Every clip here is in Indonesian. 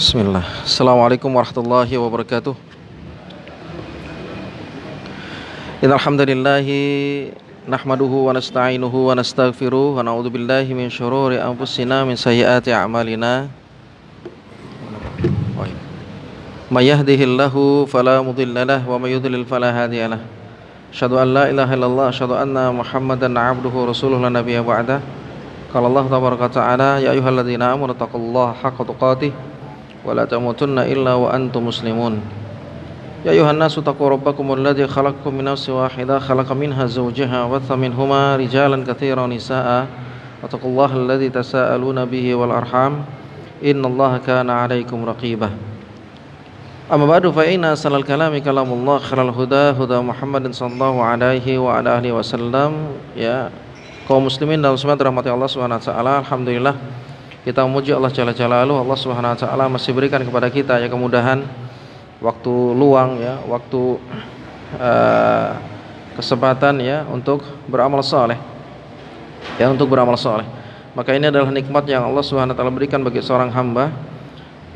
Bismillah. Assalamualaikum warahmatullahi wabarakatuh. Innal hamdalillahi nahmaduhu wa nasta'inuhu wa nastaghfiruh wa na'udzu billahi min syururi anfusina min sayyiati a'malina. May yahdihillahu fala mudilla lahu wa may yudlil fala hadiya lahu. Asyhadu an la ilaha illallah, asyhadu anna Muhammadan 'abduhu wa rasuluhu la nabiyya ba'da. Qala Allah tabaraka ta'ala, ya ayyuhalladzina amanu taqullaha haqqa tuqatih wa la tamutunna illa wa antum muslimun. Ya ayuhan nasu taqu rabbakumul ladzi khalaqakum min nafsin wahidah khalaqa minha zawjaha wa batha minhuma rijalan katsiran wa nisaa'a wattaqullaha alladzi tasaaluna bihi wal arham innallaha kana 'alaikum raqibah. Amma ba'du fa inna salal kalami kalamullah khairal huda huda Muhammadin sallallahu alaihi wa ala alihi wasallam. Ya kaum muslimin dan muslimat rahmati Allah Subhanahu wa taala, alhamdulillah kita memuji Allah Jalla Jalaluhu. Allah Subhanahu wa taala masih berikan kepada kita ya kemudahan, waktu luang ya, waktu kesempatan ya untuk beramal saleh. Ya, untuk beramal saleh. Maka ini adalah nikmat yang Allah Subhanahu wa taala berikan bagi seorang hamba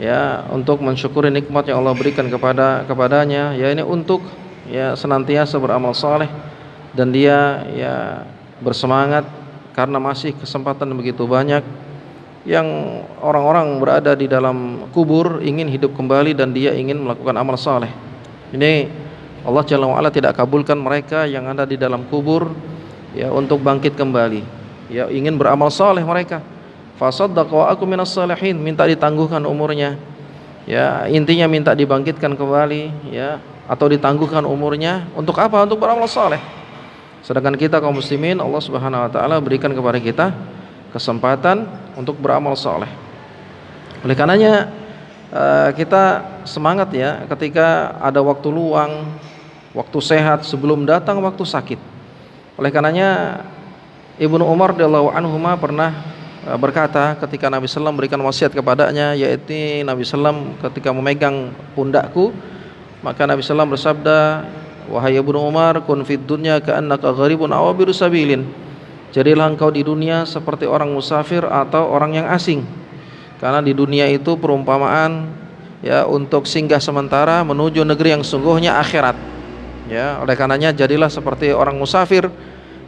ya, untuk mensyukuri nikmat yang Allah berikan kepadanya ya, ini untuk ya senantiasa beramal saleh dan dia ya bersemangat karena masih kesempatan begitu banyak yang orang-orang berada di dalam kubur ingin hidup kembali dan dia ingin melakukan amal saleh. Ini Allah Jalla wa'ala tidak kabulkan mereka yang ada di dalam kubur ya untuk bangkit kembali. Ya ingin beramal saleh mereka. Fasaddaqa wa aku minas salihin, minta ditangguhkan umurnya. Ya, intinya minta dibangkitkan kembali ya, atau ditangguhkan umurnya untuk apa? Untuk beramal saleh. Sedangkan kita kaum muslimin, Allah Subhanahu wa taala berikan kepada kita kesempatan untuk beramal saleh. Oleh karenanya kita semangat ya ketika ada waktu luang, waktu sehat sebelum datang waktu sakit. Oleh karenanya Ibnu Umar radhiyallahu anhuma pernah berkata ketika Nabi sallallahu memberikan wasiat kepadanya, yaitu Nabi sallallahu ketika memegang pundakku, maka Nabi sallallahu bersabda, wahai Ibnu Umar, kun fid dunya ka'annaka gharibun aw abiru sabilin. Jadilah engkau di dunia seperti orang musafir atau orang yang asing. Karena di dunia itu perumpamaan ya untuk singgah sementara menuju negeri yang sungguhnya akhirat. Ya, oleh karenanya jadilah seperti orang musafir.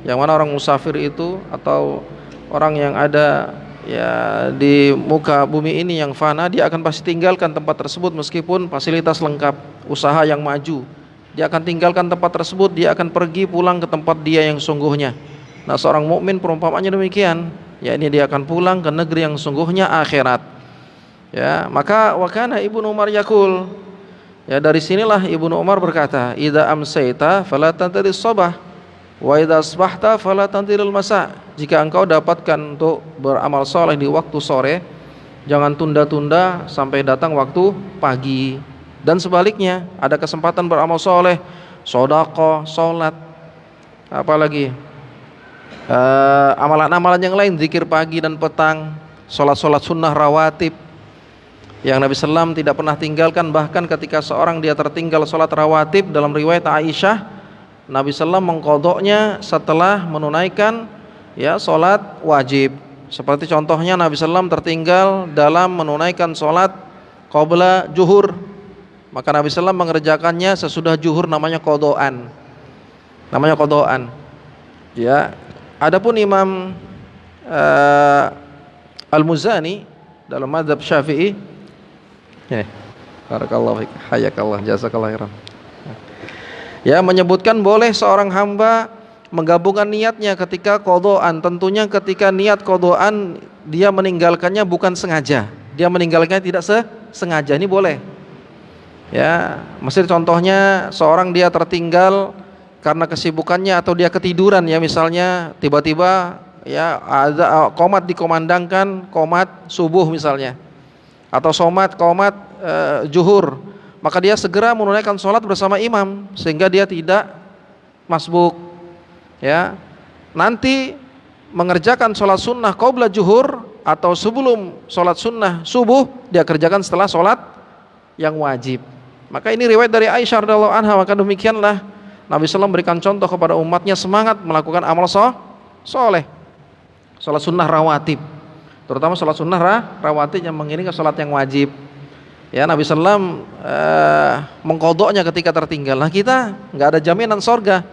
Yang mana orang musafir itu atau orang yang ada ya di muka bumi ini yang fana, dia akan pasti tinggalkan tempat tersebut meskipun fasilitas lengkap, usaha yang maju. Dia akan tinggalkan tempat tersebut, dia akan pergi pulang ke tempat dia yang sungguhnya. Nah, seorang mukmin perumpamaannya demikian, ya ini dia akan pulang ke negeri yang sungguhnya akhirat. Ya, maka wakana Ibnu Umar yaqul, ya dari sinilah Ibnu Umar berkata, idza amsayta fala tantadis sabah wa idza asbahta fala tantadil masa. Jika engkau dapatkan untuk beramal saleh di waktu sore, jangan tunda-tunda sampai datang waktu pagi. Dan sebaliknya, ada kesempatan beramal saleh, sedekah, salat, apalagi amalan-amalan yang lain, zikir pagi dan petang, sholat-sholat sunnah rawatib yang Nabi SAW tidak pernah tinggalkan. Bahkan ketika seorang dia tertinggal sholat rawatib, dalam riwayat Aisyah, Nabi SAW mengqadha'nya setelah menunaikan ya sholat wajib. Seperti contohnya Nabi SAW tertinggal dalam menunaikan sholat qabla juhur, maka Nabi SAW mengerjakannya sesudah juhur, namanya qadha'an. Ya. Adapun Imam Al-Muzani dalam mazhab Syafi'i, barakallahu fiik, hayakallah, jazakallahu khairan. Ya, menyebutkan boleh seorang hamba menggabungkan niatnya ketika qadha'an. Tentunya ketika niat qadha'an dia meninggalkannya bukan sengaja. Dia meninggalkannya tidak sengaja, ini boleh. Ya, masih contohnya seorang dia tertinggal karena kesibukannya atau dia ketiduran ya, misalnya tiba-tiba ya ada qomat dikomandangkan, qomat subuh misalnya, atau qomat juhur, maka dia segera menunaikan sholat bersama imam sehingga dia tidak masbuk ya. Nanti mengerjakan sholat sunnah qabla juhur atau sebelum sholat sunnah subuh dia kerjakan setelah sholat yang wajib. Maka ini riwayat dari Aisyah radhiyallahu anha. Maka demikianlah Nabi SAW memberikan contoh kepada umatnya semangat melakukan amal soleh, sholat sunnah rawatib, terutama sholat sunnah rawatib yang mengiringi sholat yang wajib. Ya, Nabi Sallam mengkodoknya ketika tertinggal. Nah, kita nggak ada jaminan sorga.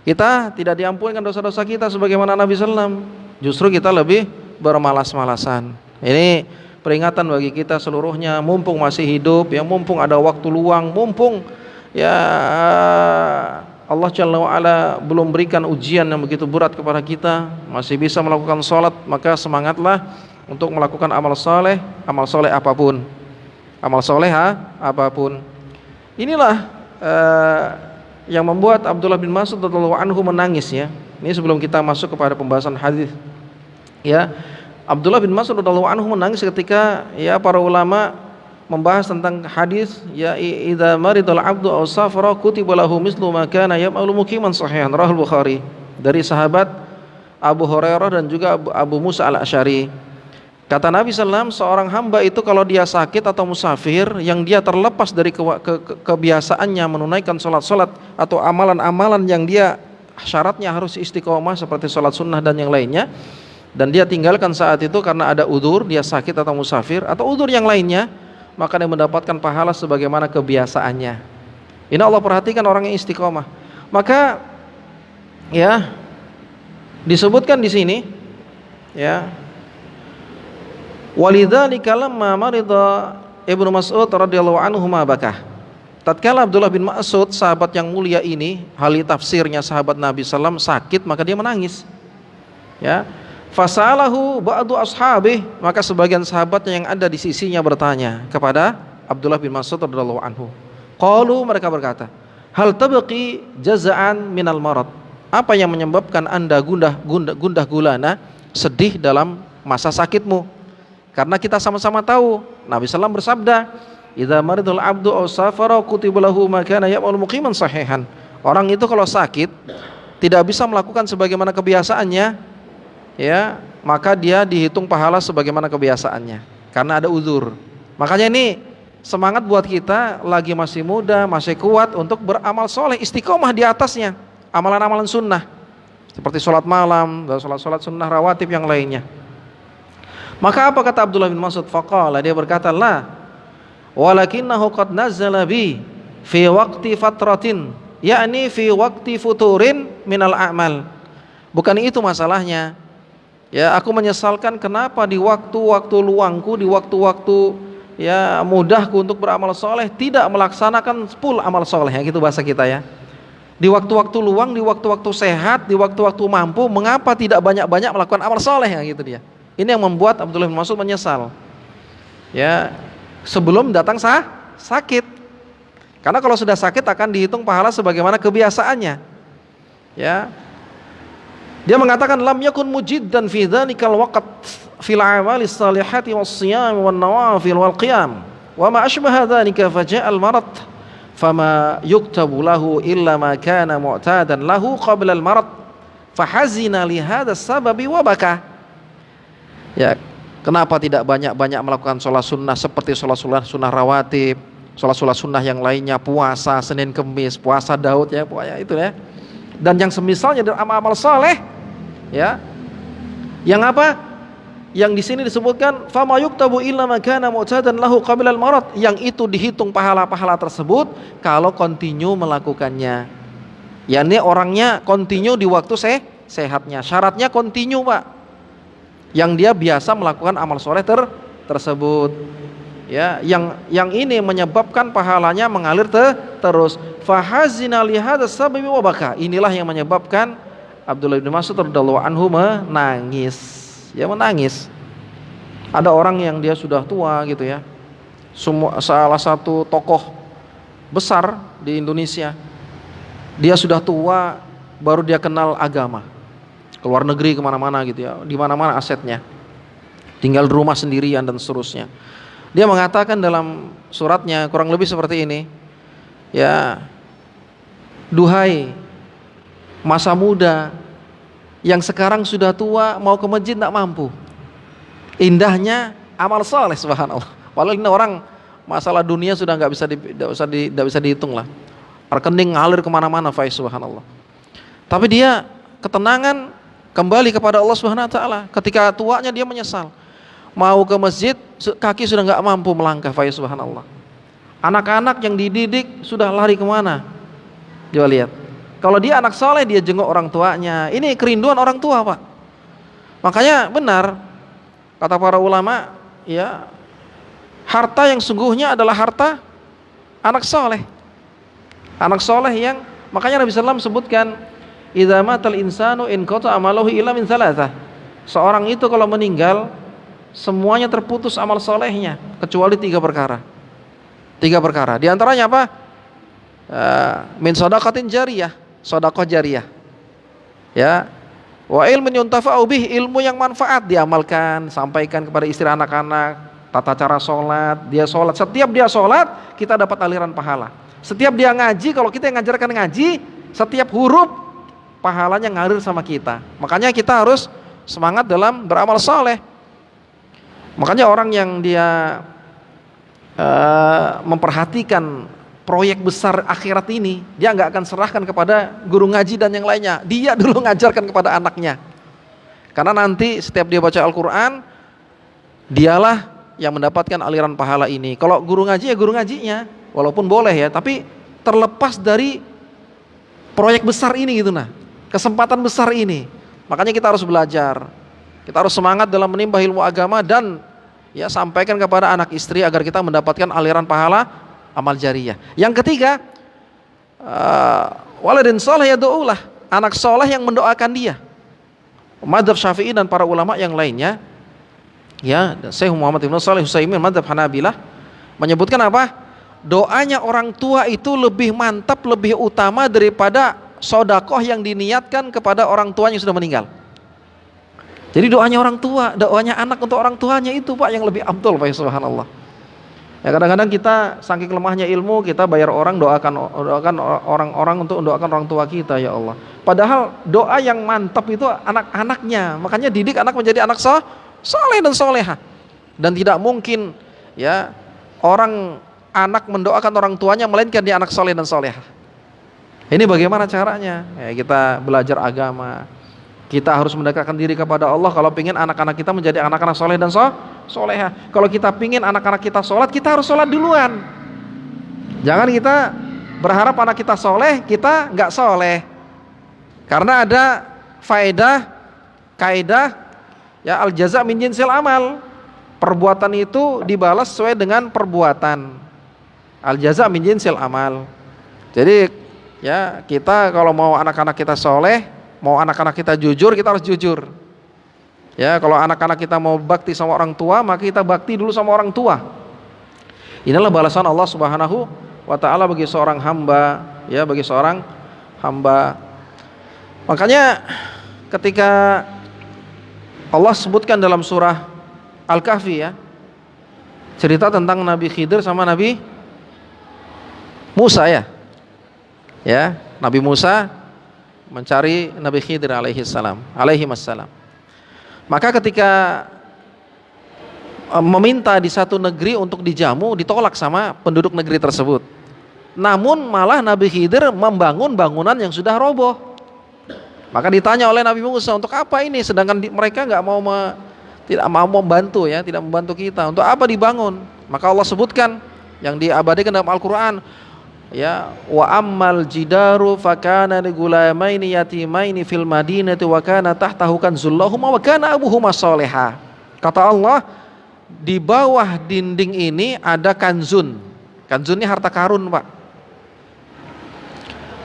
Kita tidak diampunkan dosa-dosa kita sebagaimana Nabi Sallam. Justru kita lebih bermalas-malasan. Ini peringatan bagi kita seluruhnya, mumpung masih hidup, ya, mumpung ada waktu luang, mumpung ya Allah Jalla wa'ala belum berikan ujian yang begitu berat kepada kita, masih bisa melakukan sholat, maka semangatlah untuk melakukan amal soleh apapun. Amal soleh apapun. Inilah yang membuat Abdullah bin Mas'ud radhiyallahu anhu menangis, ya. Ini sebelum kita masuk kepada pembahasan hadis. Ya, Abdullah bin Mas'ud radhiyallahu anhu menangis ketika ya para ulama membahas tentang hadis ya idza maridal abdu aw safara kutiba lahu mislu ma kana ya'malu muqiman sahihan, rahul Bukhari, dari sahabat Abu Hurairah dan juga Abu Musa al-Asy'ari. Kata Nabi SAW, seorang hamba itu kalau dia sakit atau musafir yang dia terlepas dari kebiasaannya menunaikan sholat-sholat atau amalan-amalan yang dia syaratnya harus istiqomah seperti sholat sunnah dan yang lainnya, dan dia tinggalkan saat itu karena ada udzur, dia sakit atau musafir atau udzur yang lainnya, maka dia mendapatkan pahala sebagaimana kebiasaannya. Ini Allah perhatikan orang yang istiqomah. Maka ya disebutkan di sini ya, walidzalika lamma marida Ibnu Mas'ud radhiyallahu anhu ma bakah. Tatkala Abdullah bin Mas'ud, sahabat yang mulia ini, ahli tafsirnya sahabat Nabi sallam, sakit, maka dia menangis. Ya. Fasalahu ba'du ashabih, maka sebagian sahabatnya yang ada di sisinya bertanya kepada Abdullah bin Mas'ud radhiyallahu anhu. Qalu, mereka berkata, hal tabqi jaza'an minal marad? Apa yang menyebabkan Anda gundah gulana, sedih dalam masa sakitmu? Karena kita sama-sama tahu Nabi sallallahu bersabda, idza maridul abdu aw safara kutiba lahu ma kana ya'malu muqiman sahihan. Orang itu kalau sakit tidak bisa melakukan sebagaimana kebiasaannya, ya, maka dia dihitung pahala sebagaimana kebiasaannya karena ada uzur. Makanya ini semangat buat kita lagi masih muda, masih kuat untuk beramal soleh, istiqomah di atasnya, amalan-amalan sunnah seperti sholat malam dan sholat sunnah rawatib yang lainnya. Maka apa kata Abdullah bin Mas'ud? Faqala, dia berkata, la walakinnahu qad nazzala bi fi waqti fatratin, yakni fi waqti futurin minal a'mal. Bukan itu masalahnya. Ya, aku menyesalkan kenapa di waktu-waktu luangku, di waktu-waktu ya mudahku untuk beramal soleh tidak melaksanakan full amal soleh, ya, gitu bahasa kita ya. Di waktu-waktu luang, di waktu-waktu sehat, di waktu-waktu mampu, mengapa tidak banyak-banyak melakukan amal soleh, ya, gitu dia. Ini yang membuat Abdullah bin Mas'ud menyesal. Ya, sebelum datang sakit. Karena kalau sudah sakit akan dihitung pahala sebagaimana kebiasaannya. Ya. Dia mengatakan lam yakun mujiddan fi dzalikal waqt fil a'mali shalihati was shiyam wan nawafil wal qiyam wa ma ashbaha dzalika faja'al marad fama yuktabu lahu illa ma kana mu'tadan lahu qabla al marad fahazina li hadha sababi wa baka. Ya, kenapa tidak banyak-banyak melakukan sholat sunnah seperti sholat sunnah rawatib, sholat sunnah yang lainnya, puasa Senin Kemis, puasa Daud, ya, pokoknya itu ya. Dan yang semisalnya dari amal-amal saleh, ya. Yang apa? Yang di sini disebutkan fama yuktabu illa ma kana mu'tadan lahu qabla al-marad, yang itu dihitung pahala-pahala tersebut kalau continue melakukannya. Ya, ini orangnya continue di waktu sehatnya. Syaratnya continue, Pak. Yang dia biasa melakukan amal soleh tersebut, ya, yang ini menyebabkan pahalanya mengalir terus. Fahazina li hadza sababi wa baka. Inilah yang menyebabkan Abdullah bin Mas'ud radhiyallahu anhu menangis. Ya, menangis. Ada orang yang dia sudah tua gitu ya. Salah satu tokoh besar di Indonesia. Dia sudah tua, baru dia kenal agama. Keluar negeri kemana-mana gitu ya, di mana-mana asetnya, tinggal di rumah sendirian dan seterusnya. Dia mengatakan dalam suratnya kurang lebih seperti ini, ya, duhai masa muda yang sekarang sudah tua, mau ke masjid tidak mampu. Indahnya amal saleh, subhanallah. Walau ini orang masalah dunia sudah nggak bisa dihitung lah, rekening ngalir kemana-mana, faiz, subhanallah. Tapi dia ketenangan kembali kepada Allah Subhanahu wa taala. Ketika tuanya dia menyesal. mau ke masjid kaki sudah nggak mampu melangkah. Fa subhanallah. Anak-anak yang dididik sudah lari kemana? Coba lihat. Kalau dia anak soleh, dia jenguk orang tuanya. Ini kerinduan orang tua, Pak. Makanya benar kata para ulama, ya, harta yang sungguhnya adalah harta anak soleh. Anak soleh yang, makanya Nabi SAW sebutkan, idza matal insanu in qata amaluhu illa min thalathah. Seorang itu kalau meninggal, semuanya terputus amal solehnya kecuali 3 perkara. 3 perkara. Di antaranya apa? Min shadaqatin jariyah, sedekah jariyah. Ya. Wa ilmin yuntafa'u bih, ilmu yang manfaat diamalkan, sampaikan kepada istri anak-anak, tata cara sholat, dia sholat. Setiap dia sholat, kita dapat aliran pahala. Setiap dia ngaji, kalau kita yang ngajarkan ngaji, setiap huruf pahalanya ngalir sama kita. Makanya kita harus semangat dalam beramal soleh. Makanya orang yang dia memperhatikan proyek besar akhirat ini, dia nggak akan serahkan kepada guru ngaji dan yang lainnya. Dia dulu ngajarkan kepada anaknya. Karena nanti setiap dia baca Al-Quran, dialah yang mendapatkan aliran pahala ini. Kalau guru ngaji ya guru ngajinya, walaupun boleh ya, tapi terlepas dari proyek besar ini gitu nah, kesempatan besar ini. Makanya kita harus belajar. Kita harus semangat dalam menimba ilmu agama dan ya sampaikan kepada anak istri agar kita mendapatkan aliran pahala amal jariyah. Yang ketiga, waladin soleh yad'ulah, anak soleh yang mendoakan dia. Madzhab Syafi'i dan para ulama yang lainnya, ya, Syekh Muhammad Ibn Shalih Utsaimin madzhab Hanabilah menyebutkan apa? Doanya orang tua itu lebih mantap, lebih utama daripada sedekah yang diniatkan kepada orang tuanya yang sudah meninggal. Jadi doanya orang tua, doanya anak untuk orang tuanya itu Pak yang lebih afdal, Pak, subhanallah. Ya kadang-kadang kita saking lemahnya ilmu, kita bayar orang doakan orang-orang untuk mendoakan orang tua kita, ya Allah. Padahal doa yang mantap itu anak-anaknya. Makanya didik anak menjadi anak soleh dan soleha. Dan tidak mungkin ya orang anak mendoakan orang tuanya melainkan dia anak soleh dan soleha. Ini bagaimana caranya? Ya, kita belajar agama. Kita harus mendekatkan diri kepada Allah kalau ingin anak-anak kita menjadi anak-anak soleh dan soleha. Kalau kita ingin anak-anak kita sholat, kita harus sholat duluan. Jangan kita berharap anak kita soleh, kita nggak soleh. Karena ada kaidah ya, al jaza min jinsil amal. Perbuatan itu dibalas sesuai dengan perbuatan. Al jaza min jinsil amal. Jadi ya kita kalau mau anak-anak kita soleh, mau anak-anak kita jujur, kita harus jujur. Ya, kalau anak-anak kita mau bakti sama orang tua, maka kita bakti dulu sama orang tua. Inilah balasan Allah Subhanahu wa taala bagi seorang hamba, ya, bagi seorang hamba. Makanya ketika Allah sebutkan dalam surah Al-Kahfi ya, cerita tentang Nabi Khidir sama Nabi Musa ya. Ya, Nabi Musa mencari Nabi Khidir alaihi wassalam. Maka ketika meminta di satu negeri untuk dijamu, ditolak sama penduduk negeri tersebut. Namun malah Nabi Khidir membangun bangunan yang sudah roboh. Maka ditanya oleh Nabi Musa, untuk apa ini? Sedangkan mereka tidak mau membantu ya, tidak membantu kita. Untuk apa dibangun? Maka Allah sebutkan yang diabadikan dalam Al-Quran. Ya, wa ammal jidaru fakana ligulamaini yatimaini fil madinati wa kana tahtahu kanzul lahum wa kana abuhuma sholiha. Kata Allah, di bawah dinding ini ada kanzun. Kanzun ini harta karun, Pak.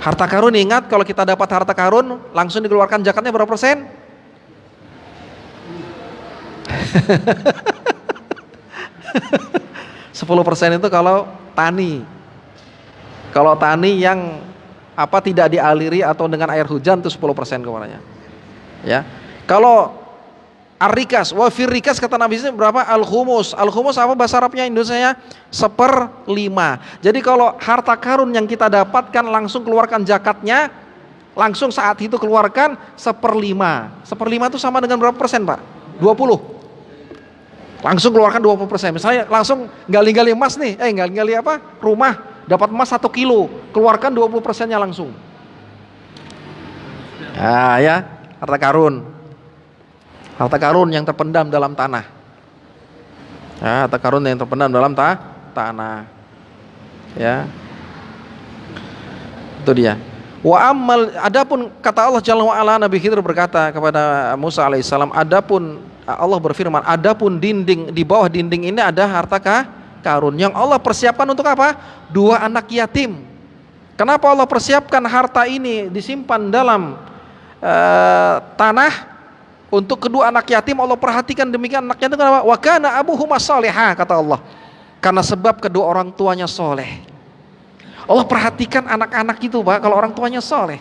Harta karun, ingat kalau kita dapat harta karun langsung dikeluarkan zakatnya berapa persen? 10% itu kalau tani. Kalau tani yang tidak dialiri atau dengan air hujan itu 10% kemaranya. Ya. Kalau ar-rikas, wa fir-rikas kata Nabi SAW berapa? Al-khumus. Al-khumus apa bahasa Arabnya Indonesianya? 1/5. Jadi kalau harta karun yang kita dapatkan langsung keluarkan zakatnya, langsung saat itu keluarkan 1/5. 1/5 itu sama dengan berapa persen, Pak? 20. Langsung keluarkan 20%. Misalnya langsung gali-gali emas nih, gali-gali apa? Rumah. Dapat emas 1 kilo, keluarkan 20%-nya langsung. Nah ya, harta karun. Harta karun yang terpendam dalam tanah. Harta karun yang terpendam dalam tanah. Ya. Itu dia. Wa ammal, adapun kata Allah Jalla wa ala, Nabi Khidir berkata kepada Musa alaihissalam, adapun Allah berfirman, adapun dinding, di bawah dinding ini ada harta karun yang Allah persiapkan untuk apa? 2 anak yatim. Kenapa Allah persiapkan harta ini disimpan dalam tanah untuk kedua anak yatim? Allah perhatikan demikian anak yatim. Kenapa? Wa kana abuhuma shalihah, kata Allah. Karena sebab kedua orang tuanya soleh. Allah perhatikan anak-anak itu, Pak, kalau orang tuanya soleh.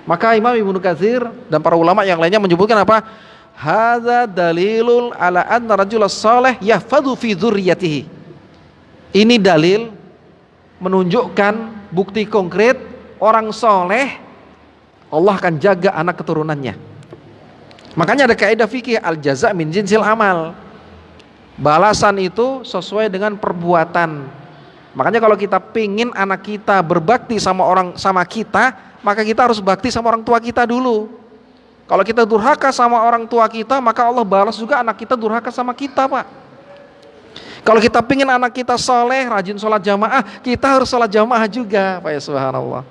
Maka Imam Ibnu Katsir dan para ulama yang lainnya menyebutkan apa? Hadza dalilul ala anna rajulas salih yahfadhu fi dzurriyyatihi. Ini dalil menunjukkan bukti konkret orang soleh Allah akan jaga anak keturunannya. Makanya ada kaidah fikih al jaza min jinsil amal. Balasan itu sesuai dengan perbuatan. Makanya kalau kita pingin anak kita berbakti sama kita, maka kita harus bakti sama orang tua kita dulu. Kalau kita durhaka sama orang tua kita, maka Allah balas juga anak kita durhaka sama kita, Pak. Kalau kita pingin anak kita soleh, rajin sholat jamaah, kita harus sholat jamaah juga, Pak, ya, subhanallah.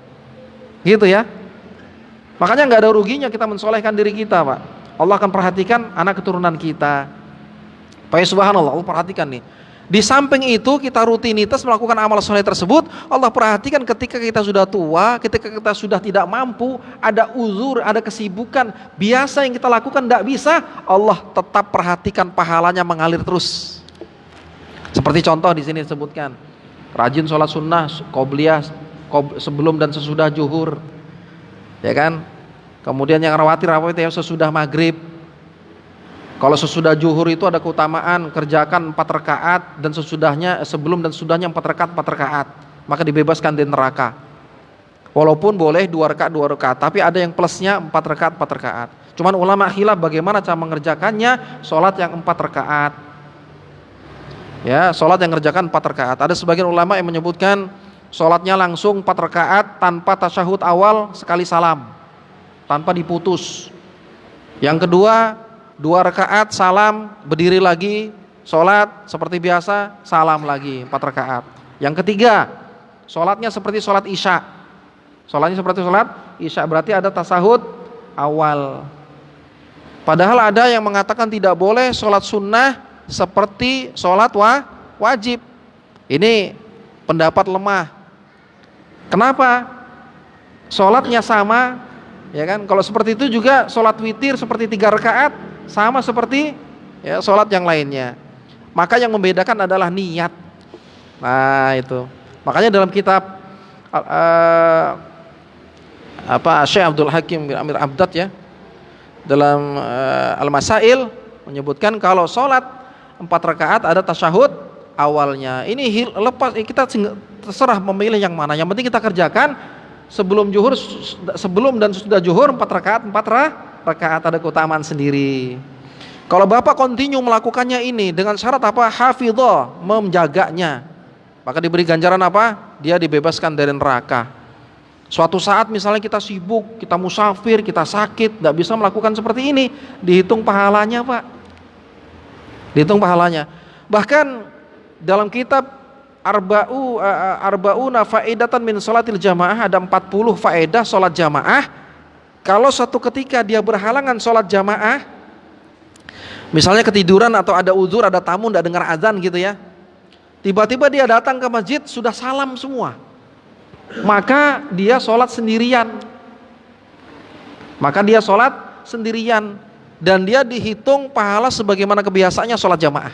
Gitu ya. Makanya nggak ada ruginya kita mensolehkan diri kita, Pak. Allah akan perhatikan anak keturunan kita. Pak, ya, subhanallah, Allah perhatikan nih. Di samping itu kita rutinitas melakukan amal soleh tersebut, Allah perhatikan ketika kita sudah tua, ketika kita sudah tidak mampu, ada uzur, ada kesibukan, biasa yang kita lakukan tidak bisa, Allah tetap perhatikan pahalanya mengalir terus. Seperti contoh di sini disebutkan, rajin sholat sunnah, qobliyah, sebelum dan sesudah zuhur, ya kan? Kemudian yang rawatib ya sesudah maghrib. Kalau sesudah zuhur itu ada keutamaan kerjakan 4 rakaat dan sesudahnya, sebelum dan sesudahnya 4 rakaat, maka dibebaskan dari neraka. Walaupun boleh 2 rakaat, tapi ada yang plusnya 4 rakaat. Cuman ulama khilaf bagaimana cara mengerjakannya, sholat yang 4 rakaat. Ya, sholat yang ngerjakan 4 rakaat. Ada sebagian ulama yang menyebutkan sholatnya langsung 4 rakaat tanpa tasyahud awal sekali salam, tanpa diputus. Yang kedua, 2 rakaat salam, berdiri lagi, sholat seperti biasa, salam lagi 4 rakaat. Yang ketiga, sholatnya seperti sholat isya. Sholatnya seperti sholat isya, berarti ada tasahud awal. Padahal ada yang mengatakan tidak boleh sholat sunnah seperti sholat wajib. Ini pendapat lemah. Kenapa? Sholatnya sama, ya kan? Kalau seperti itu juga sholat witir seperti 3 rakaat, sama seperti ya sholat yang lainnya. Maka yang membedakan adalah niat. Nah itu. Makanya dalam kitab Syekh Abdul Hakim bin Amir Abdad ya, dalam Al-Masail menyebutkan kalau sholat 4 rakaat ada tasyahud awalnya. Ini lepas, kita terserah memilih yang mana. Yang penting kita kerjakan sebelum dan sudah zuhur 4 rakaat ada keutamaan sendiri. Kalau Bapak kontinu melakukannya ini dengan syarat apa? Hafidhah, menjaganya, maka diberi ganjaran apa? Dia dibebaskan dari neraka. Suatu saat misalnya kita sibuk, kita musafir, kita sakit, tidak bisa melakukan seperti ini, dihitung pahalanya, Pak. Dihitung pahalanya. Bahkan dalam kitab Arba'una faedatan min sholatil jamaah ada 40 faedah sholat jamaah. Kalau suatu ketika dia berhalangan sholat jamaah, misalnya ketiduran atau ada uzur, ada tamu tidak dengar azan gitu ya, tiba-tiba dia datang ke masjid sudah salam semua, maka dia sholat sendirian. Dan dia dihitung pahala sebagaimana kebiasaannya sholat jamaah.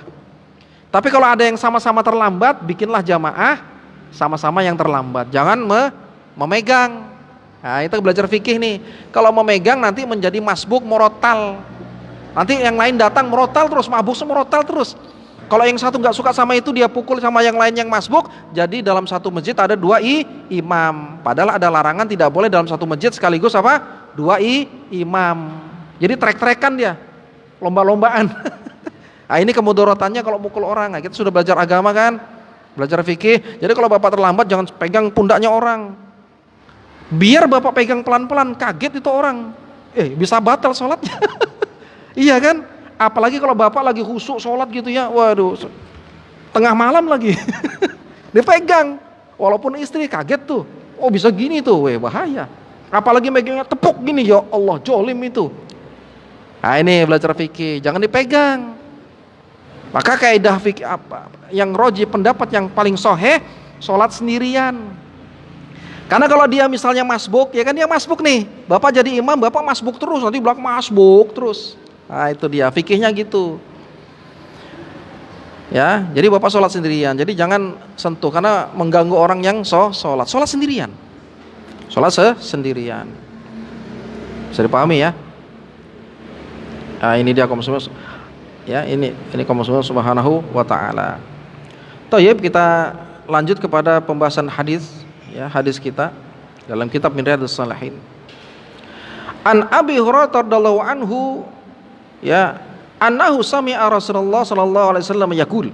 Tapi kalau ada yang sama-sama terlambat, bikinlah jamaah sama-sama yang terlambat. Jangan memegang. Nah, itu belajar fikih nih. Kalau memegang nanti menjadi masbuk morotal. Nanti yang lain datang morotal terus, mabuk morotal terus. Kalau yang satu nggak suka sama itu, dia pukul sama yang lain yang masbuk. Jadi dalam satu masjid ada 2 imam. Padahal ada larangan tidak boleh dalam satu masjid sekaligus apa? 2 imam. Jadi trek-trekan dia, lomba-lombaan. Nah, ini kemudorotannya kalau mukul orang. Nah, kita sudah belajar agama kan, belajar fikih. Jadi kalau Bapak terlambat jangan pegang pundaknya orang. Biar Bapak pegang pelan-pelan, kaget itu orang, bisa batal sholatnya. Iya kan? Apalagi kalau bapak lagi khusyuk sholat gitu ya, waduh, tengah malam lagi, dipegang. Walaupun istri kaget tuh, oh bisa gini tuh, bahaya. Apalagi megangnya tepuk gini, ya Allah, jolim itu. Nah ini belajar fikih, jangan dipegang. Maka kaidah fikih apa? Yang roji, pendapat yang paling soheh, sholat sendirian. Karena kalau dia misalnya masbuk, ya kan dia masbuk nih, bapak jadi imam, bapak masbuk terus, nanti belakang masbuk terus. Nah itu dia, fikihnya gitu. Ya, jadi bapak sholat sendirian. Jadi jangan sentuh karena mengganggu orang yang sholat. Sholat sendirian. Sholat sendirian. Bisa dipahami ya? Nah, ini dia kaum muslimin. Ya, ini kaum muslimin subhanahu wa ta'ala. Tayyib, kita lanjut kepada pembahasan hadis, ya, hadis kita dalam kitab Min Riyadhus Shalihin. An Abi Hurairah radhiyallahu anhu, ya, annahu sami'a Rasulullah sallallahu alaihi wasallam yaqul.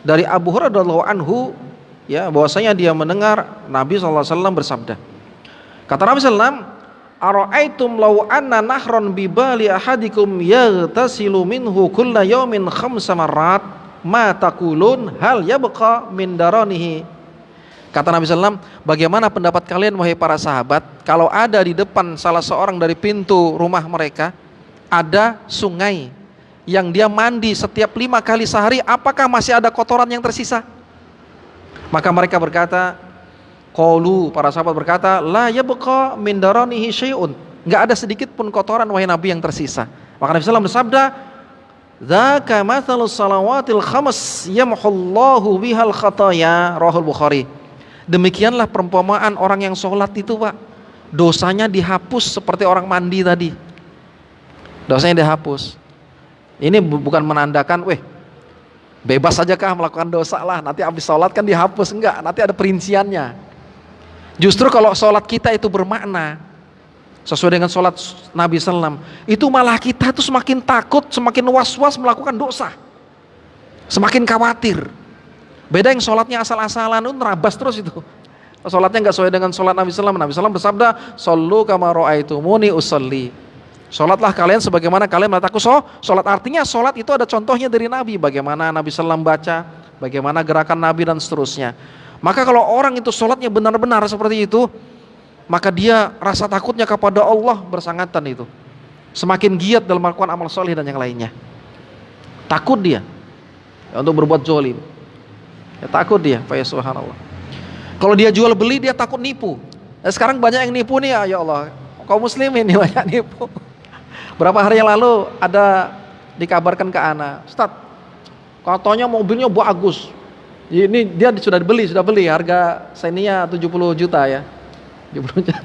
Dari Abu Hurairah radhiyallahu anhu, ya, bahwasanya dia mendengar Nabi sallallahu alaihi wasallam bersabda. Kata Nabi sallallahu alaihi wasallam, "Ara'aitum law anna nahran bi bali ahadikum yaghtasilu minhu kulla yawmin khamsa marrat, ma taqulun hal yabqa min daranihi?" Kata Nabi sallallahu alaihi wasallam, bagaimana pendapat kalian wahai para sahabat, kalau ada di depan salah seorang dari pintu rumah mereka ada sungai yang dia mandi setiap 5 kali sehari, apakah masih ada kotoran yang tersisa? Maka mereka berkata, qalu, para sahabat berkata, la yabqa min daranihi syai'un, enggak ada sedikit pun kotoran wahai Nabi yang tersisa. Maka Nabi sallallahu alaihi wasallam bersabda, dzaka mathalus salawatil khams yamhullahu bihal khataya, rahul Bukhari. Demikianlah perumpamaan orang yang sholat itu, Pak, dosanya dihapus seperti orang mandi tadi, dosanya dihapus. Ini bukan menandakan, bebas saja kah melakukan dosa lah, nanti habis sholat kan dihapus, enggak, nanti ada perinciannya. Justru kalau sholat kita itu bermakna sesuai dengan sholat Nabi SAW, itu malah kita tuh semakin takut, semakin was-was melakukan dosa, semakin khawatir. Beda yang sholatnya asal-asalan, itu nerabas terus itu. Sholatnya enggak sesuai dengan sholat Nabi SAW. Nabi SAW bersabda, "Shollu kama ra'aitumuni usolli." Sholatlah kalian sebagaimana kalian melihat aku sholat. Artinya sholat itu ada contohnya dari Nabi, bagaimana Nabi SAW baca, bagaimana gerakan Nabi dan seterusnya. Maka kalau orang itu sholatnya benar-benar seperti itu, maka dia rasa takutnya kepada Allah bersangatan itu. Semakin giat dalam melakukan amal soleh dan yang lainnya. Takut dia ya, untuk berbuat zolim. Ya, takut dia, ya subhanallah. Kalau dia jual beli, dia takut nipu. Sekarang banyak yang nipu nih, ya Allah, kaum muslimin ini banyak nipu. Berapa hari yang lalu ada dikabarkan ke ana, Ustaz, katanya mobilnya bagus. Ini dia sudah beli harga Xenia 70 juta ya. 70 juta.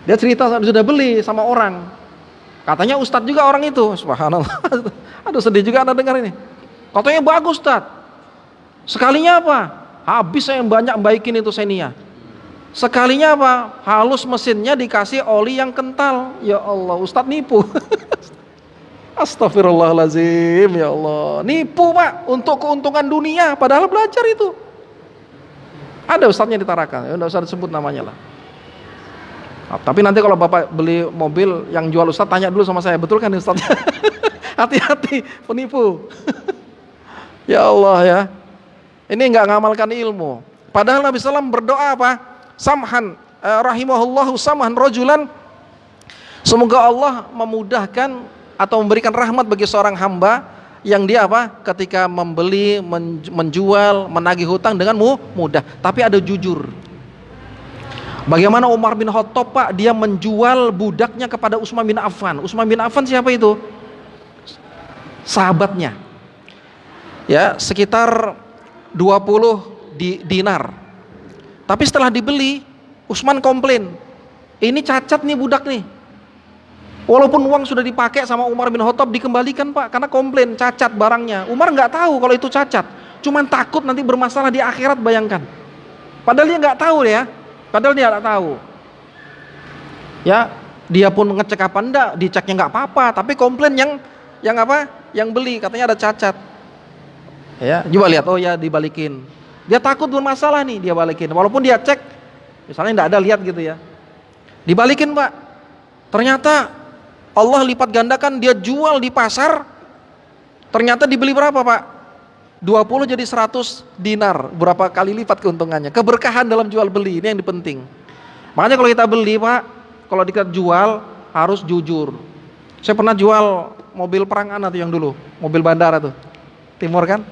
Dia cerita sudah beli sama orang. Katanya Ustadz juga orang itu. Subhanallah. Aduh, sedih juga Anda dengar ini. Katanya bagus, Ustaz. Sekalinya apa? Habis saya yang banyak baikin itu Xenia. Sekalinya apa? Halus mesinnya dikasih oli yang kental. Ya Allah, Ustadz nipu. Astagfirullahaladzim, ya Allah. Nipu, Pak, untuk keuntungan dunia, padahal belajar itu. Ada ustadznya ditarakan, ya enggak usah disebut namanya lah. Tapi nanti kalau Bapak beli mobil yang jual ustadz, tanya dulu sama saya, betul kan ustadznya? Hati-hati, penipu. Ya Allah ya. Ini enggak ngamalkan ilmu. Padahal Nabi SAW berdoa apa? Samhan rahimahullahu samhan rojulan, semoga Allah memudahkan atau memberikan rahmat bagi seorang hamba yang dia apa? Ketika membeli, menjual, menagih hutang dengan mudah, tapi ada jujur. Bagaimana Umar bin Khattab, Pak, dia menjual budaknya kepada Utsman bin Affan. Utsman bin Affan siapa itu? Sahabatnya. Ya, sekitar 20 dinar. Tapi setelah dibeli, Utsman komplain, ini cacat nih budak nih. Walaupun uang sudah dipakai sama Umar bin Khattab, dikembalikan, Pak, karena komplain cacat barangnya. Umar nggak tahu kalau itu cacat, cuman takut nanti bermasalah di akhirat, bayangkan. Padahal dia nggak tahu ya, Ya, dia pun ngecek apa enggak, diceknya nggak apa-apa, tapi komplain yang apa? Yang beli katanya ada cacat. Ya, coba lihat, oh ya dibalikin. Dia takut bermasalah nih, dia balikin. Walaupun dia cek, misalnya nggak ada, lihat gitu ya, dibalikin, Pak. Ternyata Allah lipat gandakan, dia jual di pasar Ternyata dibeli berapa Pak? 20 jadi 100 dinar, berapa kali lipat keuntungannya. Keberkahan dalam jual beli ini yang penting. Makanya kalau kita beli Pak, kalau kita jual harus jujur. Saya pernah jual mobil perang anak tuh yang dulu, mobil bandara tuh, Timur kan.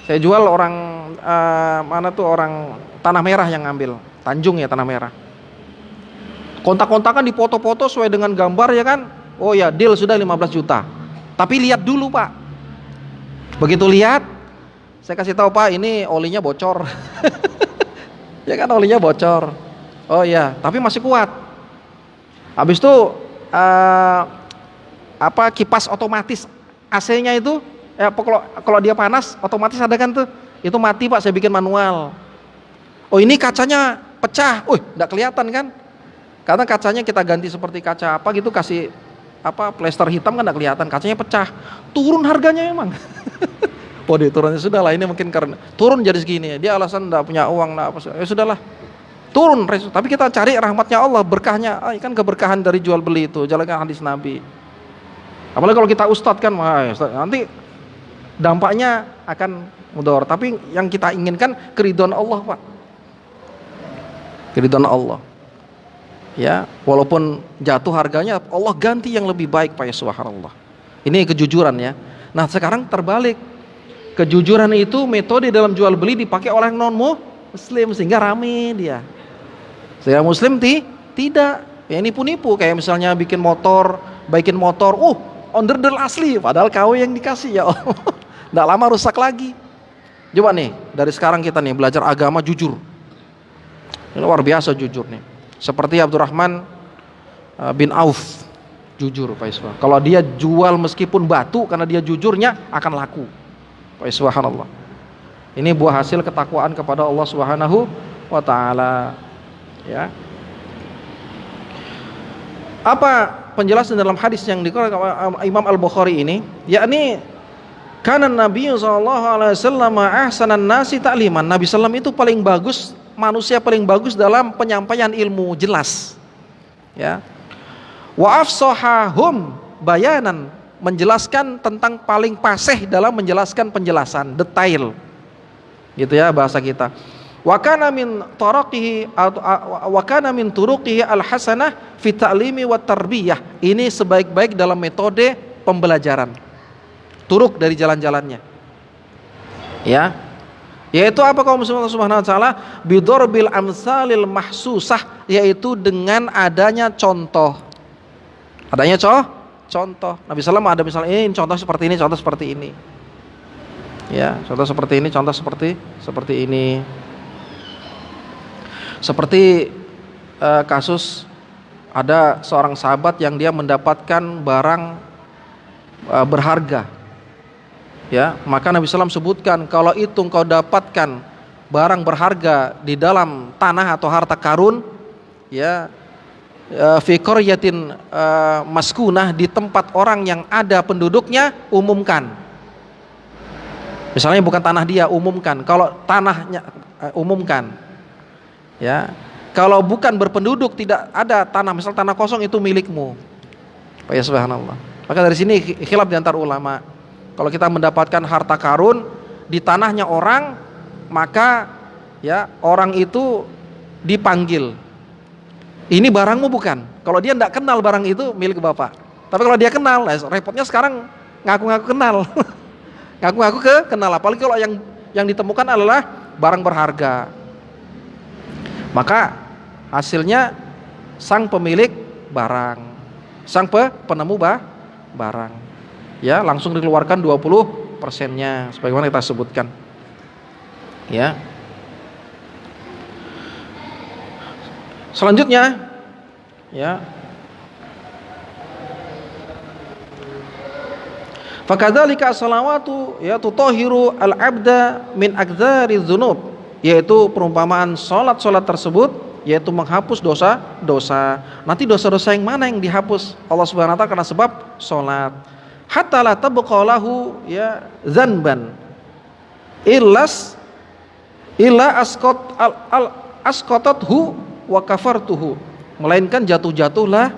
Saya jual orang mana tuh, orang Tanah Merah yang ngambil, Tanjung ya, Tanah Merah. Kontak-kontakan dipoto-foto sesuai dengan gambar ya kan. Oh ya, deal sudah 15 juta. Tapi lihat dulu Pak. Begitu lihat, saya kasih tahu Pak, ini olinya bocor. Ya kan, olinya bocor. Oh ya, tapi masih kuat. Habis itu kipas otomatis AC-nya itu ya, kalau dia panas otomatis ada kan tuh, itu mati Pak, saya bikin manual. Oh ini kacanya pecah, enggak kelihatan kan, karena kacanya kita ganti seperti kaca apa gitu, kasih plester hitam kan enggak kelihatan, kacanya pecah, turun harganya emang. Oh turunnya sudah lah, ini mungkin karena turun jadi segini, dia alasan enggak punya uang, enggak apa, ya sudahlah, turun. Tapi kita cari rahmatnya Allah, berkahnya, kan keberkahan dari jual beli itu, jalankan hadis Nabi. Apalagi kalau kita ustadz kan, nanti dampaknya akan mudor. Tapi yang kita inginkan keridhaan Allah Pak, keridhaan Allah. Ya, walaupun jatuh harganya, Allah ganti yang lebih baik Pak ya, subhanallah. Ini kejujuran ya. Nah sekarang terbalik, kejujuran itu metode dalam jual beli dipakai oleh non muslim sehingga rame dia. Sehingga muslim tidak, ya nipu-nipu, kayak misalnya bikin motor, onderdel asli, padahal KW yang dikasih ya Allah. Nggak lama rusak lagi. Coba nih, dari sekarang kita nih belajar agama jujur. Ini luar biasa jujur nih. Seperti Abdurrahman bin Auf, jujur Pak Iswa. Kalau dia jual meskipun batu, karena dia jujurnya akan laku. Pak Iswa, subhanallah. Ini buah hasil ketakwaan kepada Allah Subhanahu wa taala. Ya. Apa penjelasan dalam hadis yang dikeluarkan Imam Al-Bukhari ini? Yakni kana Nabi sallallahu alaihi wasallam ahsanan nasi ta'liman. Nabi sallam itu paling bagus, manusia paling bagus dalam penyampaian ilmu, jelas. Ya. Wa afsahahum bayanan, menjelaskan tentang paling fasih dalam menjelaskan penjelasan, detail. Gitu ya bahasa kita. Wa kana min turuqihi al-hasanah fi ta'limi wa tarbiyah. Ini sebaik-baik dalam metode pembelajaran. Turuk dari jalan-jalannya. Ya. Yaitu apa kaum muslimin subhanahu wa taala? Bidorbil amsalil mahsusah, yaitu dengan adanya contoh. Adanya contoh. Nabi sallallahu ada misalnya ini contoh seperti ini, contoh seperti ini. Ya, contoh seperti ini, contoh seperti ini. Seperti kasus ada seorang sahabat yang dia mendapatkan barang berharga. Ya, maka Nabi SAW sebutkan, kalau itu engkau dapatkan barang berharga di dalam tanah atau harta karun, ya, fi qaryatin maskunah, di tempat orang yang ada penduduknya, umumkan. Misalnya bukan tanah dia, umumkan. Kalau tanahnya umumkan. Ya, kalau bukan berpenduduk, tidak ada tanah, misal tanah kosong, itu milikmu. Ya subhanallah. Maka dari sini khilaf di antara ulama. Kalau kita mendapatkan harta karun di tanahnya orang, maka ya orang itu dipanggil. Ini barangmu bukan? Kalau dia tidak kenal barang itu milik bapak. Tapi kalau dia kenal, repotnya sekarang ngaku-ngaku kenal. Ngaku-ngaku kenal. Apalagi kalau yang ditemukan adalah barang berharga. Maka hasilnya sang pemilik barang, sang penemu barang, ya langsung dikeluarkan 20%-nya, sebagaimana kita sebutkan. Ya. Selanjutnya, ya. Fakadzalika as-salawatu ya tutahhiru al-'abda min akdzari dzunub. Yaitu perumpamaan solat tersebut, yaitu menghapus dosa-dosa. Nanti dosa-dosa yang mana yang dihapus Allah Subhanahu wa taala karena sebab solat. Hatta la tabqa lahu ya dzanban illa asqatathu wa kafartuhu. Melainkan jatuhlah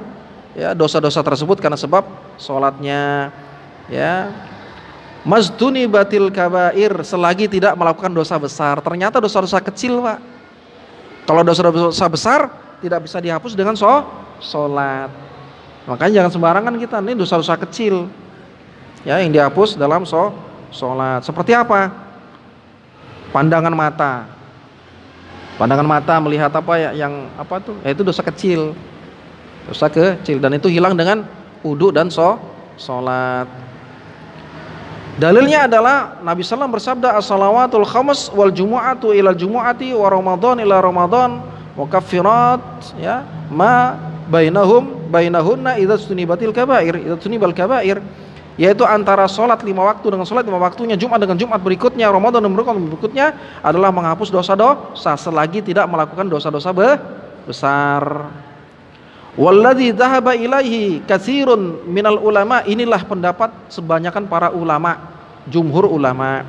ya dosa-dosa tersebut karena sebab solatnya. Ya. Mazduni batil kabair, selagi tidak melakukan dosa besar. Ternyata dosa-dosa kecil, Pak. Kalau dosa-dosa besar tidak bisa dihapus dengan sholat. Makanya jangan sembarangan kita, ini dosa-dosa kecil ya yang dihapus dalam sholat. Seperti apa? Pandangan mata. Pandangan mata melihat apa ya, yang apa tuh? Itu dosa kecil. Dosa kecil, dan itu hilang dengan wudu dan sholat. Dalilnya adalah Nabi SAW bersabda, as-salawatul khams wal jumu'atu ila jumu'ati wa ramadan ila ramadan mukaffirat ya ma bainahunna idza sunibatil kabair, idza sunibal kabair, yaitu antara sholat 5 waktu dengan sholat 5 waktunya, Jumat dengan Jumat berikutnya, Ramadan dan Ramadan berikutnya adalah menghapus dosa-dosa selagi tidak melakukan dosa-dosa besar. Walladzi dhahaba ilaihi katsirun minal ulama, inilah pendapat sebanyakan para ulama, jumhur ulama,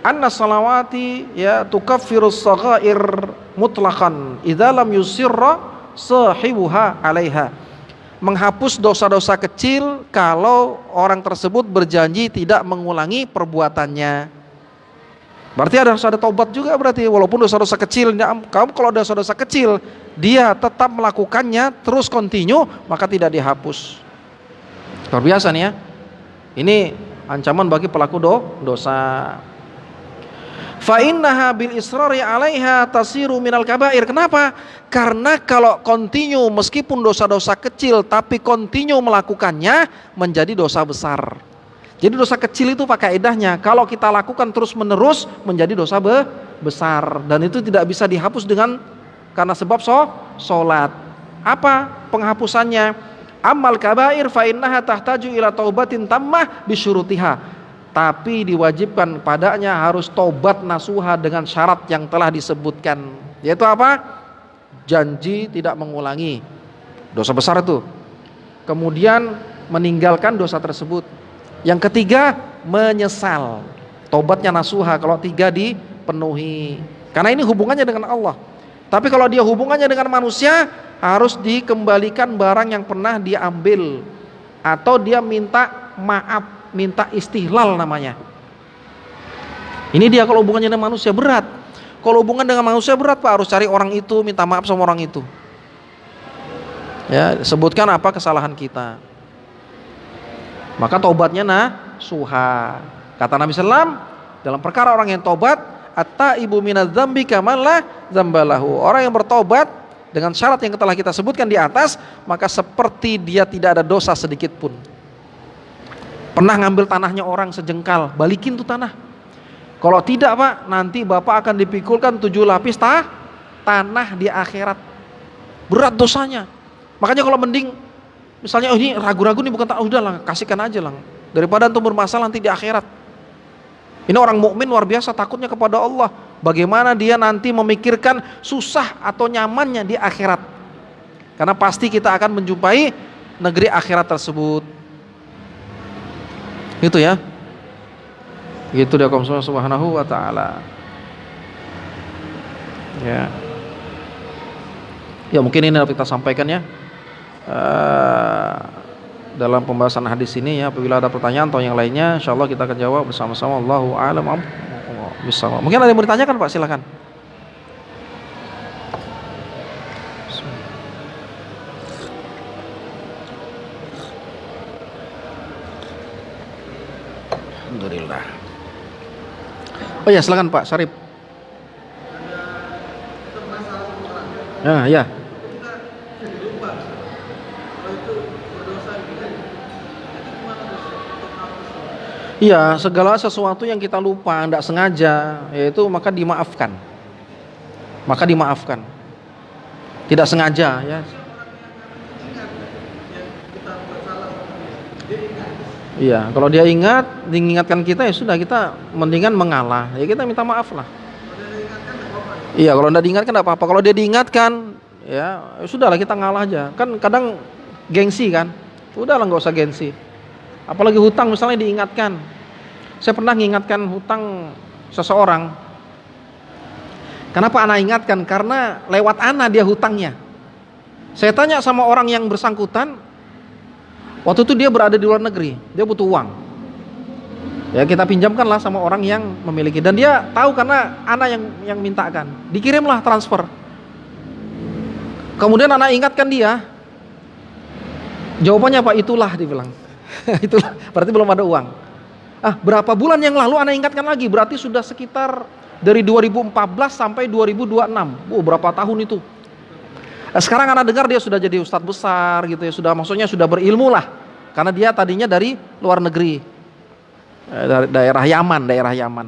anna salawati ya tukaffirus saghair mutlaqan idza lam yusirra sahibuha 'alaiha, menghapus dosa-dosa kecil kalau orang tersebut berjanji tidak mengulangi perbuatannya. Berarti harus ada taubat juga, berarti walaupun dosa-dosa kecil, kamu kalau dosa-dosa kecil dia tetap melakukannya terus continue, maka tidak dihapus. Luar biasa nih ya. Ini ancaman bagi pelaku dosa. Fa innaha bil israri 'alaiha tasiru minal kabair. Kenapa? Karena kalau continue meskipun dosa-dosa kecil tapi continue melakukannya menjadi dosa besar. Jadi dosa kecil itu pakai kaidahnya kalau kita lakukan terus-menerus menjadi dosa besar, dan itu tidak bisa dihapus karena sebab sholat. Apa penghapusannya? Amal kabair fa innaha tahtaju ila taubatin tammah bisyurutiha. Tapi diwajibkan padanya harus taubat nasuha dengan syarat yang telah disebutkan. Yaitu apa? Janji tidak mengulangi dosa besar itu. Kemudian meninggalkan dosa tersebut. Yang ketiga, menyesal. Taubatnya nasuha kalau 3 dipenuhi. Karena ini hubungannya dengan Allah. Tapi kalau dia hubungannya dengan manusia, harus dikembalikan barang yang pernah diambil, atau dia minta maaf, minta istihlal namanya. Ini dia kalau hubungannya dengan manusia berat. Kalau hubungan dengan manusia berat, Pak, harus cari orang itu, minta maaf sama orang itu. Ya, sebutkan apa kesalahan kita. Maka taubatnya nasuha. Kata Nabi SAW, dalam perkara orang yang taubat, at-taibu minadz dzambi kaman la dzambalahu. Orang yang bertobat dengan syarat yang telah kita sebutkan di atas, maka seperti dia tidak ada dosa sedikit pun. Pernah ngambil tanahnya orang sejengkal, balikin tuh tanah. Kalau tidak, Pak, nanti Bapak akan dipikulkan 7 lapis tanah di akhirat. Berat dosanya. Makanya kalau mending misalnya ini ragu-ragu nih bukan tak, udahlah kasihkan aja lah, daripada antum bermasalah nanti di akhirat. Ini orang mukmin luar biasa takutnya kepada Allah. Bagaimana dia nanti memikirkan susah atau nyamannya di akhirat. Karena pasti kita akan menjumpai negeri akhirat tersebut. Gitu ya. Gitu dia kaum subhanahu wa ta'ala. Ya. Ya mungkin ini yang kita sampaikan ya. Dalam pembahasan hadis ini ya, apabila ada pertanyaan atau yang lainnya insyaallah kita akan jawab bersama-sama. Allahu a'lam bishawab. Mungkin ada yang mau ditanyakan, Pak, silakan. Alhamdulillah. Oh ya, silakan Pak Syarif. Ya. Iya, segala sesuatu yang kita lupa, tidak sengaja, yaitu maka dimaafkan. Tidak sengaja, ya. Iya, kalau dia diingatkan kita, ya sudah, kita mendingan mengalah. Ya kita minta maaf lah. Iya, kalau tidak diingatkan tidak apa-apa. Kalau dia diingatkan, ya sudahlah kita ngalah aja. Kan kadang gengsi kan, udahlah nggak usah gengsi. Apalagi hutang misalnya diingatkan. Saya pernah mengingatkan hutang seseorang. Kenapa ana ingatkan? Karena lewat ana dia hutangnya. Saya tanya sama orang yang bersangkutan, waktu itu dia berada di luar negeri, dia butuh uang. Ya kita pinjamkanlah sama orang yang memiliki, dan dia tahu karena anak yang mintakan. Dikirimlah transfer. Kemudian anak ingatkan dia. Jawabannya apa? Itulah, dibilang. Itulah, berarti belum ada uang. Berapa bulan yang lalu anak ingatkan lagi, berarti sudah sekitar dari 2014 sampai 2026. Berapa tahun itu? Sekarang anak dengar dia sudah jadi ustadz besar gitu ya, maksudnya sudah berilmu lah. Karena dia tadinya dari luar negeri. Dari daerah Yaman.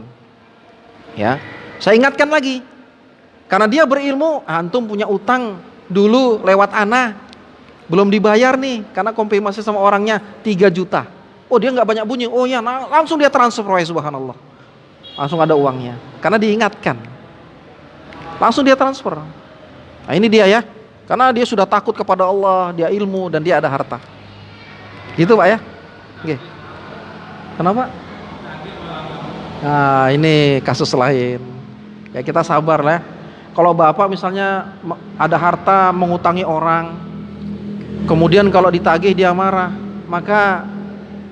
Ya. Saya ingatkan lagi. Karena dia berilmu, antum punya utang dulu lewat anak. Belum dibayar nih, karena konfirmasi sama orangnya 3 juta. Oh, dia nggak banyak bunyi. Oh ya, langsung dia transfer, subhanallah. Langsung ada uangnya. Karena diingatkan. Langsung dia transfer. Nah, ini dia ya. Karena dia sudah takut kepada Allah, dia ilmu dan dia ada harta. Gitu, Pak ya? Oke. Kenapa? Nah, ini kasus lain. Ya kita sabar lah. Kalau bapak misalnya ada harta mengutangi orang, kemudian kalau ditagih dia marah, maka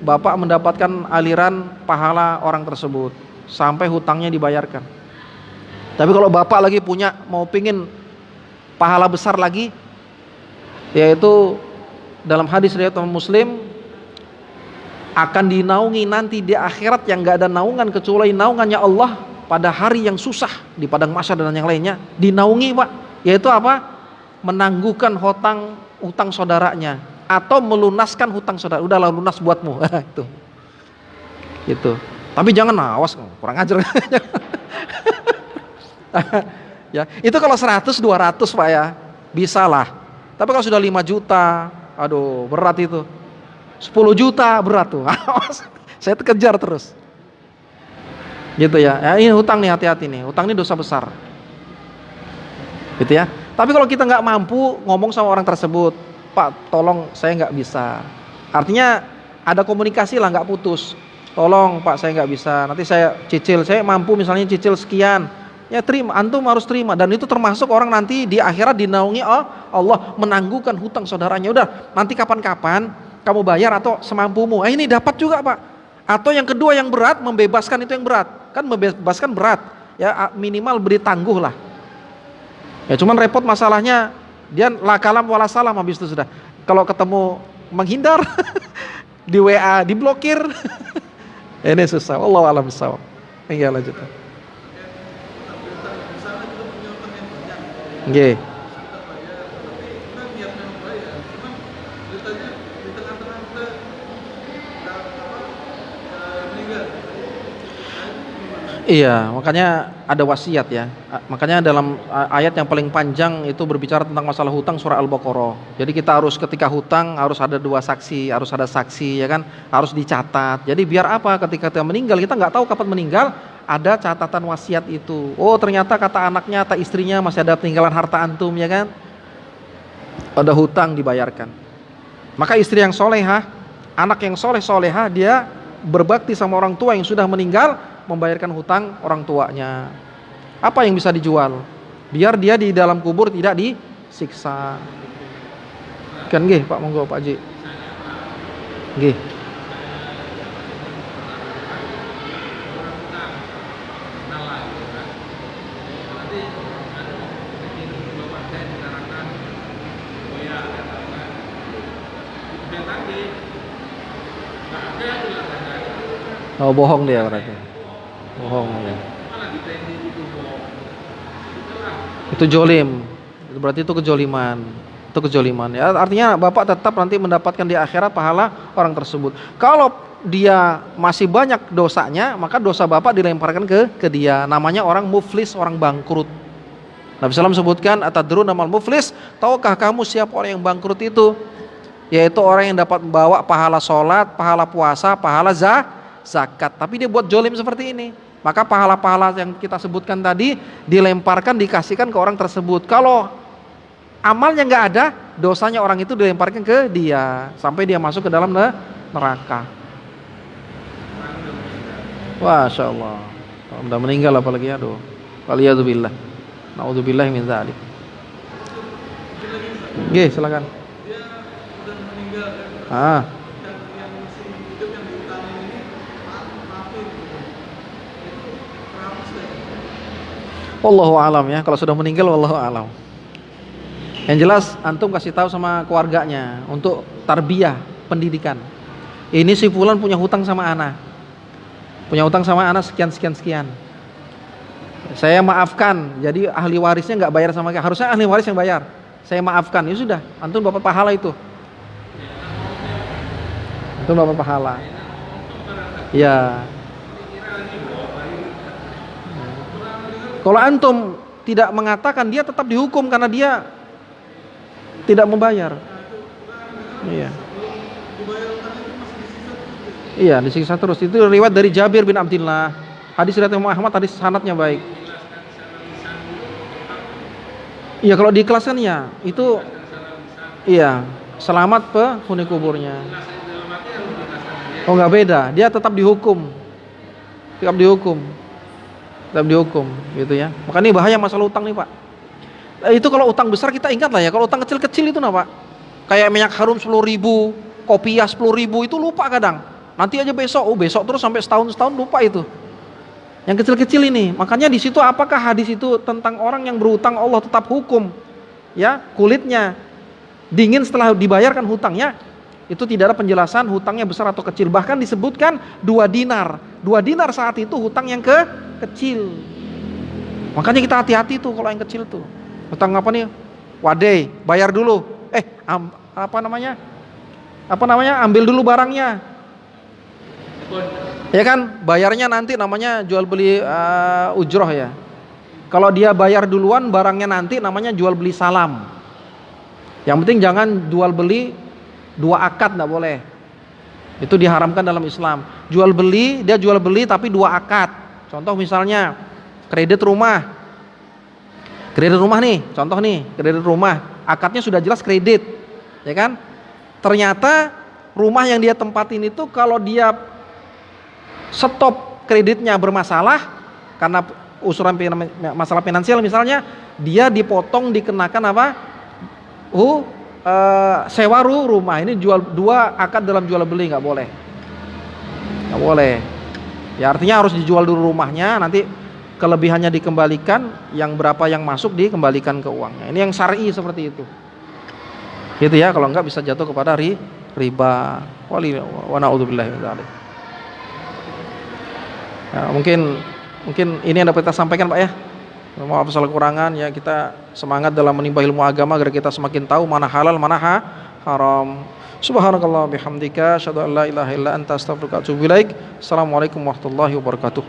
bapak mendapatkan aliran pahala orang tersebut sampai hutangnya dibayarkan. Tapi kalau bapak lagi mau pingin pahala besar lagi, yaitu dalam hadis riwayat Muslim, akan dinaungi nanti di akhirat yang gak ada naungan kecuali naungannya Allah pada hari yang susah di padang mahsyar dan yang lainnya. Dinaungi, Pak, yaitu apa? Menangguhkan utang saudaranya atau melunaskan hutang saudara. Udahlah, lunas buatmu. Itu. Gitu. Tapi jangan, awas, kurang ajar. Ya, itu kalau 100 200 Pak ya, bisa lah. Tapi kalau sudah 5 juta, aduh, berat itu. 10 juta berat tuh. Saya kejar terus. Gitu ya. Ini hutang nih, hati-hati nih. Hutang ini dosa besar. Gitu ya. Tapi kalau kita nggak mampu ngomong sama orang tersebut, Pak, tolong saya nggak bisa. Artinya ada komunikasi lah, nggak putus. Tolong Pak, saya nggak bisa. Nanti saya cicil. Saya mampu misalnya cicil sekian. Ya terima, antum harus terima. Dan itu termasuk orang nanti di akhirat dinaungi Allah, menangguhkan hutang saudaranya. Udah, nanti kapan-kapan kamu bayar atau semampumu. Ini dapat juga, Pak. Atau yang kedua yang berat, membebaskan itu yang berat. Kan membebaskan berat. Ya minimal beri tangguh lah. Ya cuman repot masalahnya, dia la kalam wala salam habis itu sudah. Kalau ketemu menghindar, di WA diblokir. Ini susah. Wallahu a'lam bishawab. Ya lanjut. Nggih. Iya, makanya ada wasiat ya. Makanya dalam ayat yang paling panjang itu berbicara tentang masalah hutang, surah Al-Baqarah. Jadi kita harus ketika hutang harus ada 2 saksi, harus ada saksi ya kan, harus dicatat. Jadi biar apa, ketika kita meninggal, kita nggak tahu kapan meninggal, ada catatan wasiat itu. Oh ternyata kata anaknya, kata istrinya masih ada peninggalan harta antum ya kan. Ada hutang dibayarkan. Maka istri yang solehah, anak yang solehah, dia berbakti sama orang tua yang sudah meninggal, membayarkan hutang orang tuanya. Apa yang bisa dijual? Biar dia di dalam kubur tidak disiksa. Kan nggih, Pak, monggo Pak Haji. Nggih. Oh, bohong dia berarti. Bohong ya. Itu jolim. Itu berarti itu kejoliman. Itu kejoliman. Ya, artinya Bapak tetap nanti mendapatkan di akhirat pahala orang tersebut. Kalau dia masih banyak dosanya, maka dosa Bapak dilemparkan ke dia. Namanya orang muflis, orang bangkrut. Nabi SAW sebutkan, atadruna mal muflis, tahukah kamu siapa orang yang bangkrut itu? Yaitu orang yang dapat membawa pahala sholat, pahala puasa, pahala zakat, tapi dia buat jolim seperti ini. Maka pahala-pahala yang kita sebutkan tadi dilemparkan, dikasihkan ke orang tersebut. Kalau amalnya nggak ada, dosanya orang itu dilemparkan ke dia sampai dia masuk ke dalam neraka. Masya Allah. Udah meninggal apalagi, aduh. Waliyadzubillah. Naudzubillah min dzalik. Oke, silakan. Wallahu alam ya, kalau sudah meninggal wallahu alam. Yang jelas antum kasih tahu sama keluarganya untuk tarbiyah, pendidikan. Ini si fulan punya hutang sama ana. Punya hutang sama ana sekian sekian sekian. Saya maafkan. Jadi ahli warisnya enggak bayar sama kita. Harusnya ahli waris yang bayar. Saya maafkan. Ya sudah, antum dapat pahala itu. Antum dapat pahala. Ya. Kalau antum tidak mengatakan, dia tetap dihukum karena dia tidak membayar. Iya. Iya, disiksa terus. Itu riwayat dari Jabir bin Abdullah. Hadis riwayat Imam Ahmad, hadis sanadnya baik. Iya, kalau diikhlaskan ya, itu iya, selamat penghuni kuburnya. Oh, enggak beda, dia tetap dihukum. Tetap dihukum. Tetap dihukum, gitu ya. Makanya ini bahaya masalah utang nih, Pak. Itu kalau utang besar kita ingat lah ya. Kalau utang kecil-kecil itu Pak, kayak minyak harum 10.000, kopiah 10.000, itu lupa kadang. Nanti aja besok, besok terus sampai setahun lupa itu. Yang kecil-kecil ini, makanya di situ apakah hadis itu tentang orang yang berhutang Allah tetap hukum, ya kulitnya dingin setelah dibayarkan hutangnya, itu tidak ada penjelasan hutangnya besar atau kecil. Bahkan disebutkan 2 dinar saat itu hutang yang kecil. Makanya kita hati-hati tuh kalau yang kecil tuh. Hutang apa nih? Wadai, bayar dulu. Ambil dulu barangnya. Ya kan, bayarnya nanti namanya jual beli ujroh ya. Kalau dia bayar duluan, barangnya nanti namanya jual beli salam. Yang penting jangan jual beli 2 akad, enggak boleh. Itu diharamkan dalam Islam. Dia jual beli tapi 2 akad. Contoh misalnya kredit rumah. Kredit rumah nih, contoh nih, kredit rumah. Akadnya sudah jelas kredit. Ya kan? Ternyata rumah yang dia tempatin itu kalau dia stop kreditnya bermasalah karena usuran masalah finansial misalnya, dia dipotong dikenakan apa? Sewa rumah. Ini jual 2 akad dalam jual beli, nggak boleh. Nggak boleh. Ya artinya harus dijual dulu rumahnya, nanti kelebihannya dikembalikan, yang berapa yang masuk dikembalikan ke uangnya. Ini yang syar'i seperti itu. Gitu ya, kalau enggak bisa jatuh kepada riba. Wa na'udzubillahi min dzalik. Ya, mungkin ini yang dapat kita sampaikan Pak ya. Maaf salah kurangan ya, kita semangat dalam menimba ilmu agama agar kita semakin tahu mana halal mana haram. Subhanakallah bihamdika asyhadu an la ilaha illa anta astaghfiruka wa atubu ilaik. Assalamualaikum warahmatullahi wabarakatuh.